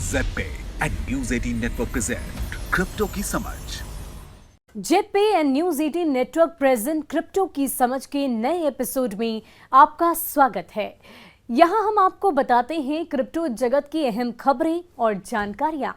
Z and news 18 network present crypto की समझ। ZebPay and news 18 network present crypto की समझ के नए एपिसोड में आपका स्वागत है। यहाँ हम आपको बताते हैं क्रिप्टो जगत की अहम खबरें और जानकारियां।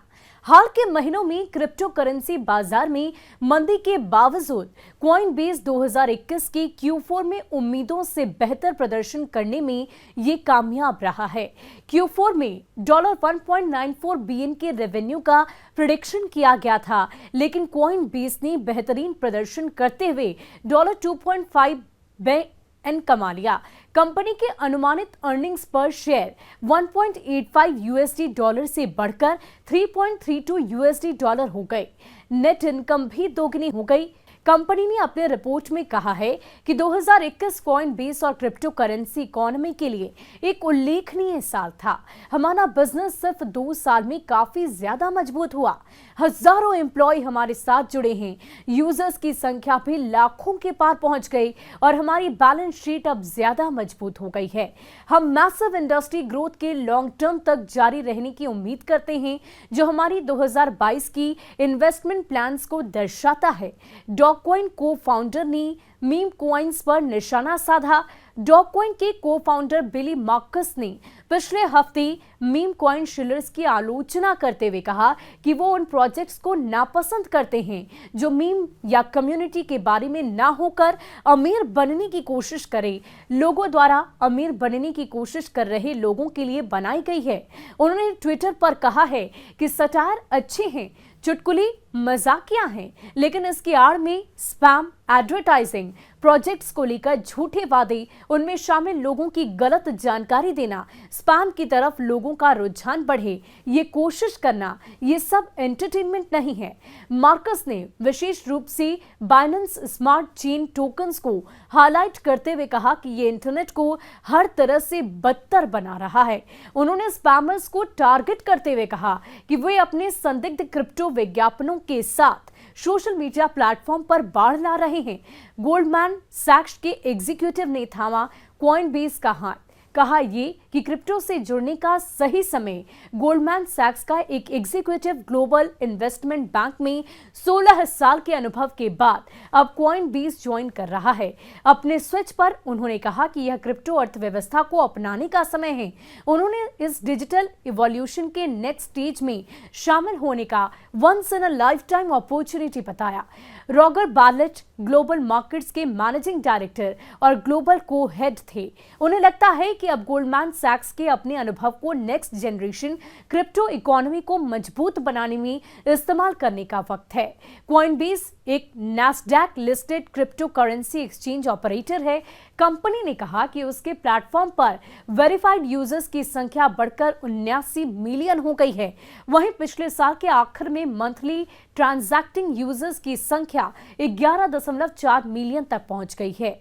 हाल के महीनों में क्रिप्टो करेंसी बाजार में मंदी के बावजूद कॉइनबेस 2021 के Q4 में उम्मीदों से बेहतर प्रदर्शन करने में ये कामयाब रहा है। Q4 में $1.94 बिलियन के रेवेन्यू का प्रेडिक्शन किया गया था, लेकिन कॉइनबेस ने बेहतरीन प्रदर्शन करते हुए $2.5 बिलियन कमा लिया। कंपनी के अनुमानित अर्निंग्स पर शेयर 1.85 USD डॉलर से बढ़कर 3.32 USD डॉलर हो गए। नेट इनकम भी दोगुनी हो गई। कंपनी ने अपने रिपोर्ट में कहा है कि 2021 कॉइनबेस और क्रिप्टो करेंसी इकोनॉमी के लिए एक उल्लेखनीय साल था। हमारा बिजनेस सिर्फ 2 साल में काफी ज्यादा मजबूत हुआ। हजारों एम्प्लॉय हमारे साथ जुड़े हैं। यूजर्स की संख्या भी लाखों के पार पहुंच गई और हमारी बैलेंस शीट अब ज्यादा मजबूत हो गई है। हम मैसिव इंडस्ट्री ग्रोथ के लॉन्ग टर्म तक जारी रहने की उम्मीद करते हैं, जो हमारी 2022 की इन्वेस्टमेंट प्लान्स को दर्शाता है। डॉगकॉइन को फाउंडर ने मीम कॉइन्स पर निशाना साधा। डॉगकॉइन के को फाउंडर बिली मार्कस ने पिछले हफ्ते मीम कॉइन शिलर्स की आलोचना करते हुए कहा कि वो उन प्रोजेक्ट्स को नापसंद करते हैं जो मीम या कम्युनिटी के बारे में ना होकर अमीर बनने की कोशिश करें। लोगों द्वारा अमीर बनने की कोशिश कर रहे लोगों के लिए बनाई गई है। उन्होंने ट्विटर पर कहा है कि सटायर अच्छे हैं, चुटकुली मजाकिया हैं, लेकिन इसकी आड़ में स्पैम एडवर्टाइजिंग, प्रोजेक्ट्स को लेकर झूठे वादे, उनमें शामिल लोगों की गलत जानकारी देना, स्पैम की तरफ लोगों का रुझान बढ़े, ये कोशिश करना, ये सब एंटरटेनमेंट नहीं है। मार्कस ने विशेष रूप से बाइनेंस स्मार्ट चेन टोकन्स को हाईलाइट करते हुए कहा कि ये इंटरनेट को हर तरह से बदतर बना रहा है। उन्होंने स्पैमर्स को टारगेट करते हुए कहा कि वे अपने संदिग्ध क्रिप्टो विज्ञापनों के साथ सोशल मीडिया प्लेटफॉर्म पर बाढ़ ला रहे हैं। गोल्डमैन सैक्स के एग्जीक्यूटिव ने थामा कॉइनबेस का हाथ, कहा ये कि क्रिप्टो से जुड़ने का सही समय। गोल्डमैन सैक्स का एक एग्जीक्यूटिव ग्लोबल इन्वेस्टमेंट बैंक में 16 साल के अनुभव के बाद अब कॉइनबेस ज्वाइन कर रहा है। अपने स्विच पर उन्होंने कहा कि यह क्रिप्टो अर्थव्यवस्था को अपनाने का समय है। उन्होंने इस डिजिटल इवोल्यूशन के नेक्स्ट स्टेज में शामिल होने का once in a lifetime opportunity बताया। रॉगर बैलेट ग्लोबल मार्केट्स के मैनेजिंग डायरेक्टर और ग्लोबल को हेड थे। उन्हें लगता है कि अब गोल्डमैन सैक्स के अपने अनुभव को नेक्स्ट जनरेशन क्रिप्टो इकोनॉमी को मजबूत बनाने में इस्तेमाल करने का वक्त है। कॉइनबेस एक Nasdaq listed crypto currency exchange operator है। कंपनी ने कहा कि उसके प्लेटफॉर्म पर वेरीफाइड यूजर्स की संख्या बढ़कर 79 मिलियन हो गई है। वहीं पिछले साल के आखिर में मंथली ट्रांजैक्टिंग यूजर्स की संख्या 11.4 मिलियन तक पहुंच गई है।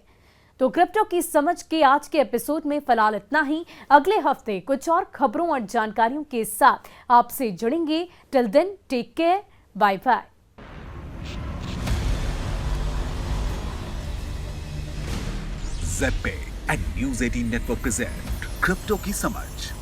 तो क्रिप्टो की समझ के आज के एपिसोड में फिलहाल इतना ही। अगले हफ्ते कुछ और खबरों और जानकारियों के साथ आपसे जुड़ेंगे। Till then take care, bye bye. Z and news 18 network present crypto की समझ।